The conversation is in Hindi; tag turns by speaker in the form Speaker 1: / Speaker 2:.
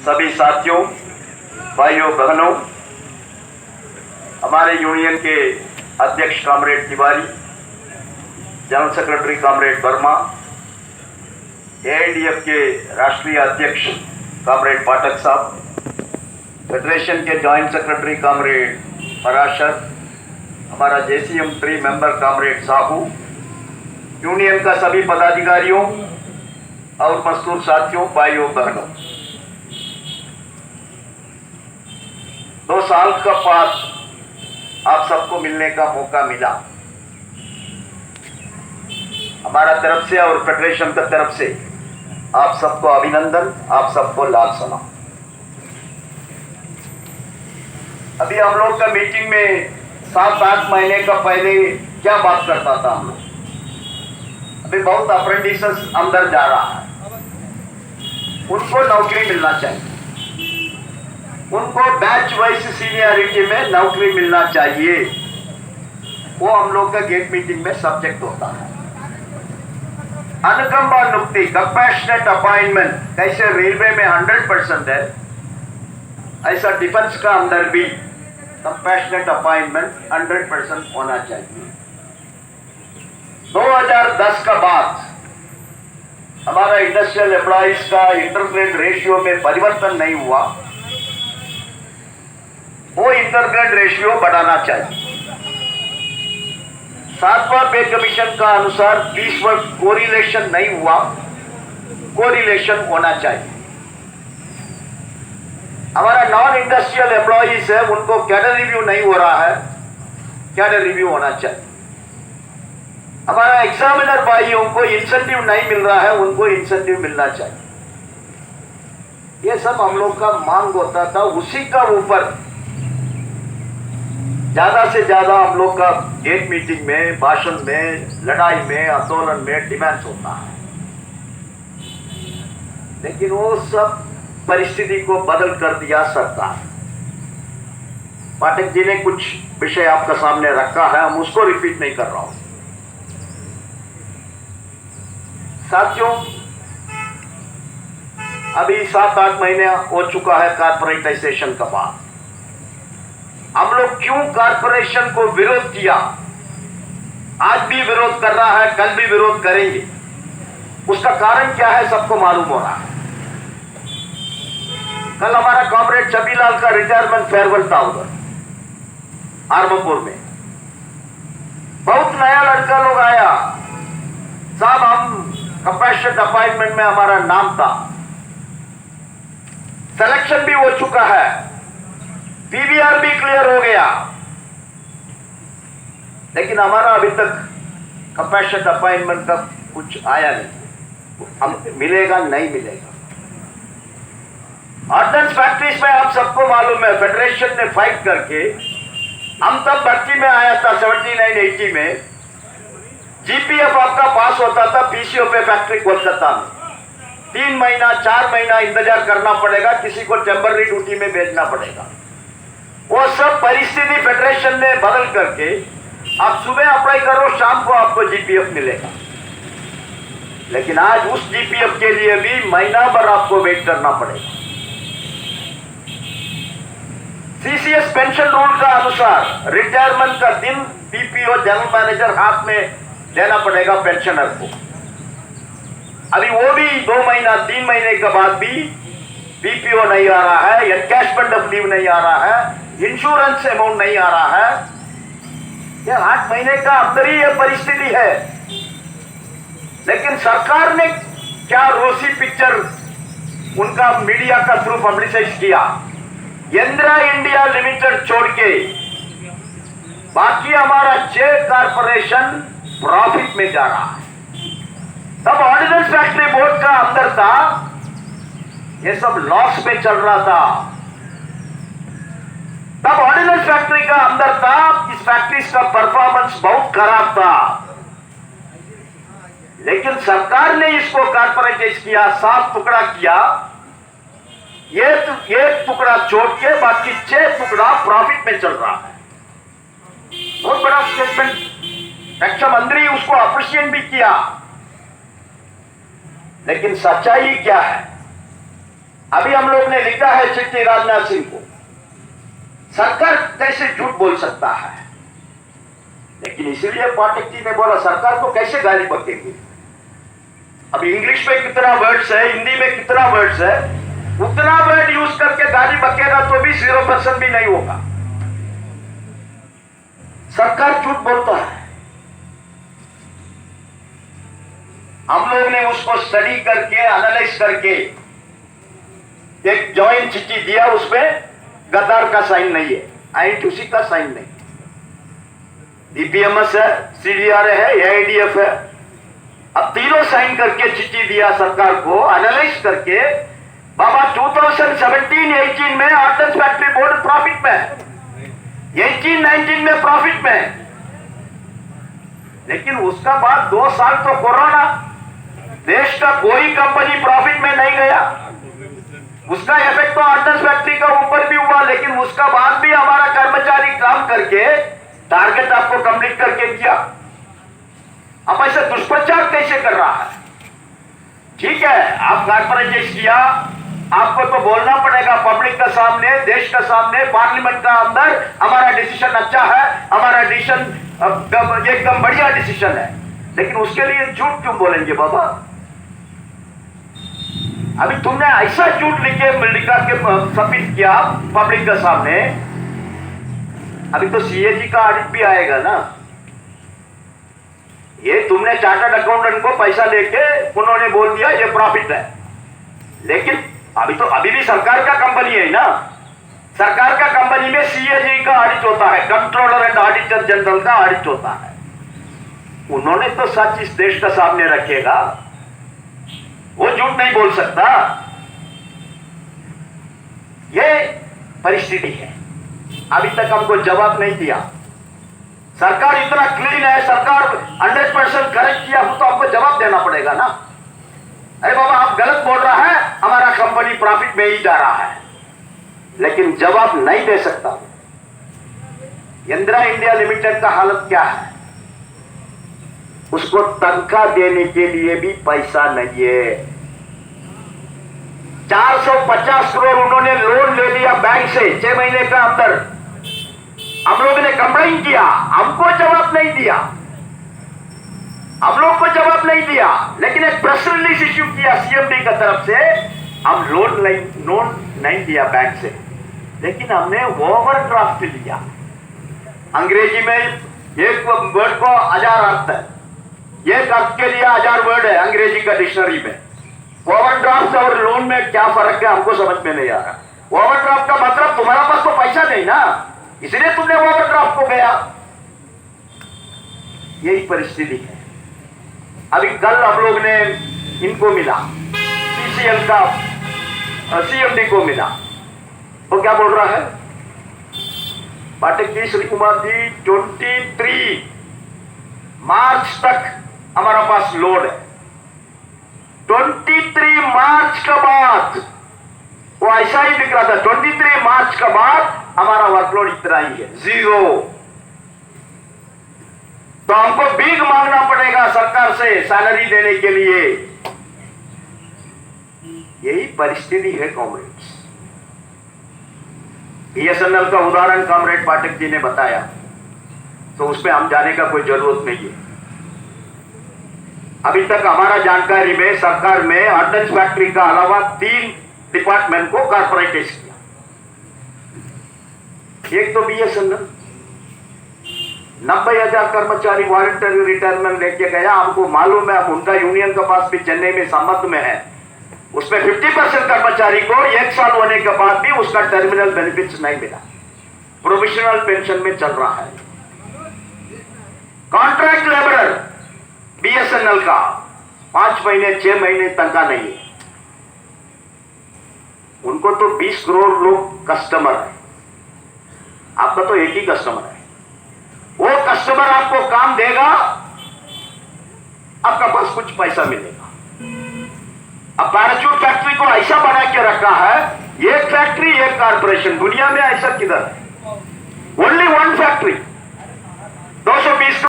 Speaker 1: सभी साथियों, भाइयों बहनों, हमारे यूनियन के अध्यक्ष comrade Tiwari, general secretary comrade Verma, AIDF के राष्ट्रीय अध्यक्ष कॉमरेड पाठक साहब, फेडरेशन के जॉइंट सेक्रेटरी कॉमरेड पराशर, हमारा JCM 3 member comrade Sahu, union का सभी पदाधिकारियों और मजदूर साथियों, भाइयों बहनों, 2 साल का बाद आप सबको मिलने का मौका मिला। हमारा तरफ से और फेडरेशन की तरफ से आप सबको अभिनंदन, आप सबको लाल सलाम। अभी हम लोग का मीटिंग में 7-8 महीने का पहले क्या बात करता था हम लोग, अभी बहुत अप्रेंटिसेस अंदर जा रहा है, उनको नौकरी मिलना चाहिए, उनको बैच वाइज सीनियरिटी में नौकरी मिलना चाहिए। वो हम लोग का गेट मीटिंग में सब्जेक्ट होता है। अनुकंपा नियुक्ति, कंपैशनेट अपॉइंटमेंट, कैसे रेलवे में 100% है, ऐसा डिफेंस का अंदर भी कंपैशनेट अपॉइंटमेंट 100% होना चाहिए। 2010 का बाद हमारा इंडस्ट्रियल एम्प्लॉइज का इंटरग्रेड रेशियो में परिवर्तन नहीं हुआ, वो इंटरग्रेड रेशियो बढ़ाना चाहिए। 7वां पे कमीशन का अनुसार 20 वर्ष कोरिलेशन नहीं हुआ, कोरिलेशन होना चाहिए। हमारा नॉन इंडस्ट्रियल एम्प्लॉइज है, उनको कैडर रिव्यू नहीं हो रहा है, कैडर रिव्यू होना चाहिए। हमारा एग्जामिनर भाइयों को इंसेंटिव नहीं मिल रहा है, उनको इंसेंटिव मिलना चाहिए। ये सब हम लोग का मांग होता था, उसी का ऊपर ज्यादा से ज्यादा हम लोग का गेट मीटिंग में, भाषण में, लड़ाई में, आंदोलन में डिमांड्स होता है। लेकिन वो सब परिस्थिति को बदल कर दिया सरकार। पाठक जी ने कुछ विषय आपका सामने रखा है, हम उसको रिपीट नहीं कर रहा हूं। साथियों, अभी 7-8 महीने हो चुका है कारपोरेटाइजेशन का बाद। हम लोग क्यों कारपोरेशन को विरोध किया, आज भी विरोध कर रहा है, कल भी विरोध करेंगे, उसका कारण क्या है सबको मालूम हो रहा है। कल हमारा कॉमरेड छबीलाल का रिटायरमेंट फेयरवेल था उधर आर्मपुर में। बहुत नया लड़का लोग आया, साहब हम कंपैशनेट अपॉइंटमेंट में हमारा नाम था, सिलेक्शन भी हो चुका है, पीवीआर भी क्लियर हो गया, लेकिन हमारा अभी तक कंपैशनेट अपॉइंटमेंट का कुछ आया नहीं। हम मिलेगा नहीं मिलेगा। ऑर्डिनेंस फैक्ट्रीज में आप सबको मालूम है, फेडरेशन ने फाइट करके, हम तब भर्ती में आया था 79-80 में, जीपीएफ आपका पास होता था पीसीओ पे फैक्ट्री कोलकाता में, 3 महीना 4 महीना इंतजार करना पड़ेगा, किसी को टेम्पररी ड्यूटी में भेजना पड़ेगा। वो सब परिस्थिति फेडरेशन ने बदल करके आप सुबह अप्लाई करो, शाम को आपको जीपीएफ मिलेगा। लेकिन आज उस जीपीएफ के लिए भी महीना भर आपको वेट करना पड़ेगा। सीसीएस पेंशन रूल का अनुसार रिटायरमेंट का दिन पीपीओ जनरल मैनेजर हाथ में देना पड़ेगा पेंशनर को। अभी वो भी 2 महीना 3 महीने के बाद भी पीपीओ नहीं आ रहा है, एनकैशमेंट ऑफ लीव नहीं आ रहा है, इंश्योरेंस अमाउंट नहीं आ रहा है। यह 8 महीने का अंदर ही यह परिस्थिति है। लेकिन सरकार ने क्या रोसी पिक्चर उनका मीडिया का थ्रू पब्लिसाइज किया, यंद्रा इंडिया लिमिटेड छोड़ के बाकी हमारा 6 कारपोरेशन प्रॉफिट में जा रहा है। तब ऑर्डिनेंस फैक्ट्री बोर्ड का अंदर था, ये सब लॉस में चल रहा था। तब ऑर्डिनेंस फैक्ट्री का अंदर था, इस फैक्ट्री का परफॉर्मेंस बहुत खराब था। लेकिन सरकार ने इसको कारपोरेटाइज किया, 7 टुकड़ा किया, एक टुकड़ा छोड़ के बाकी 6 टुकड़ा प्रॉफिट में चल रहा है। बहुत बड़ा स्टेटमेंट, रक्षा मंत्री उसको अप्रिशिएट भी किया। लेकिन सच्चाई क्या है? अभी हम लोग ने लिखा है चिट्ठी राजनाथ सिंह को, सरकार कैसे झूठ बोल सकता है, लेकिन इसीलिए पाठक जी ने बोला सरकार को कैसे गाली बकेंगे। अब इंग्लिश में कितना वर्ड्स है, हिंदी में कितना वर्ड्स है, उतना वर्ड यूज करके गाली बकेगा तो भी 0% भी नहीं होगा। सरकार झूठ बोलता है। हम लोग ने उसको स्टडी करके एनालाइज करके एक जॉइंट चिट्ठी दिया, उसमें गद्दार का साइन नहीं है, आईएनटीयूसी का साइन नहीं, डीपीएमएस है, सीडीआर है, एआईडीएफ है। अब तीनों साइन करके चिट्ठी दिया सरकार को एनालाइज करके। बाबा 2017-18 में ऑर्डिनेंस फैक्ट्री बोर्ड प्रॉफिट में, 18-19 में प्रॉफिट में, लेकिन उसका बाद 2 साल तो कोरोना, देश का कोई कंपनी प्रॉफिट में नहीं गया। उसका इफेक्ट तो ऑर्डिनेंस फैक्ट्री का ऊपर भी हुआ, लेकिन उसका बाद भी हमारा कर्मचारी काम करके टारगेट आपको कंप्लीट करके दिया। अब ऐसा दुष्प्रचार कैसे कर रहा है? ठीक है, आप कारपोरेट किया, आपको तो बोलना पड़ेगा पब्लिक का सामने, देश का सामने, पार्लियामेंट का अंदर हमारा डिसीजन अच्छा है, हमारा डिसीजन एकदम बढ़िया डिसीजन है, लेकिन उसके लिए झूठ क्यों बोलेंगे बाबा? अभी तुमने ऐसा झूठ लिखा के सबमिट किया पब्लिक के सामने। अभी तो सीएजी का ऑडिट भी आएगा ना। ये तुमने चार्टर्ड अकाउंटेंट को पैसा लेके उन्होंने बोल दिया ये प्रॉफिट है, लेकिन अभी भी सरकार का कंपनी है ना। सरकार का कंपनी में सीएजी का ऑडिट होता है, कंट्रोलर एंड ऑडिटर जनरल का ऑडिट होता है। उन्होंने तो सच इस देश का सामने रखेगा, वो झूठ नहीं बोल सकता। ये परिस्थिति है। अभी तक हमको जवाब नहीं दिया। सरकार इतना क्लीन है, सरकार 100% करेक्ट किया हो तो आपको जवाब देना पड़ेगा ना। अरे बाबा आप गलत बोल रहा है, हमारा कंपनी प्रॉफिट में ही जा रहा है, लेकिन जवाब नहीं दे सकता। इंदिरा इंडिया लिमिटेड का हालत क्या है? उसको तनख्वाह देने के लिए भी पैसा नहीं है। 450 करोड़ उन्होंने लोन ले लिया बैंक से 6 महीने का अंदर। हम लोगों ने कंप्लेन किया, हमको जवाब नहीं दिया, हम लोग को जवाब नहीं दिया, लेकिन एक प्रेस रिलीज इश्यू किया सीएमडी की तरफ से। हम लोन नहीं दिया बैंक से, लेकिन हमने ओवरड्राफ्ट लिया। अंग्रेजी में एक वर्ड को 1000 अर्थ है, एक अर्थ के लिए 1000 वर्ड है अंग्रेजी का डिक्शनरी में। ओवरड्राफ्ट और लोन में क्या फर्क है हमको समझ में नहीं आ रहा। ओवरड्राफ्ट का मतलब तुम्हारा पास तो पैसा नहीं ना, इसलिए तुमने ओवरड्राफ्ट को गया। यही परिस्थिति है। अभी कल हम लोग ने इनको मिला, सीसीएल का सीएमडी को मिला, वो क्या बोल रहा है पाठक जी, श्री कुमार जी, 23 मार्च तक हमारा पास लोड है। 23 मार्च के बाद वो ऐसा ही दिख रहा था, 23 मार्च के बाद हमारा वर्कलोड इतना ही है, 0। तो हमको भीख मांगना पड़ेगा सरकार से सैलरी देने के लिए। यही परिस्थिति है कॉमरेड्स। बीएसएनएल का उदाहरण कॉमरेड पाठक जी ने बताया, तो उसमें हम जाने का कोई जरूरत नहीं है। अभी तक हमारा जानकारी में सरकार में ऑर्डिनेंस फैक्ट्री का अलावा 3 डिपार्टमेंट को कॉर्पोरेटाइज किया। एक तो बीएसएनएल 90,000 कर्मचारी वॉलंटरी रिटायरमेंट लेके गया। हमको मालूम है, हम उनका यूनियन के पास भी चेन्नई में संबंध में है। उसमें 50% कर्मचारी को 1 साल होने के बाद भी उसका टर्मिनल बेनिफिट्स नहीं मिला, प्रोविजनल पेंशन में चल रहा है। कॉन्ट्रैक्ट लेबरर बीएसएनएल का 5 महीने 6 महीने तनख्वाह नहीं है। उनको तो 20 करोड़ लोग कस्टमर है, आपका तो एक ही कस्टमर है। वो कस्टमर आपको काम देगा, आपका पास कुछ पैसा मिलेगा। अब पैराचूट फैक्ट्री को ऐसा बना के रखा है, एक फैक्ट्री एक कारपोरेशन। दुनिया में ऐसा किधर है? Only 1 factory, 220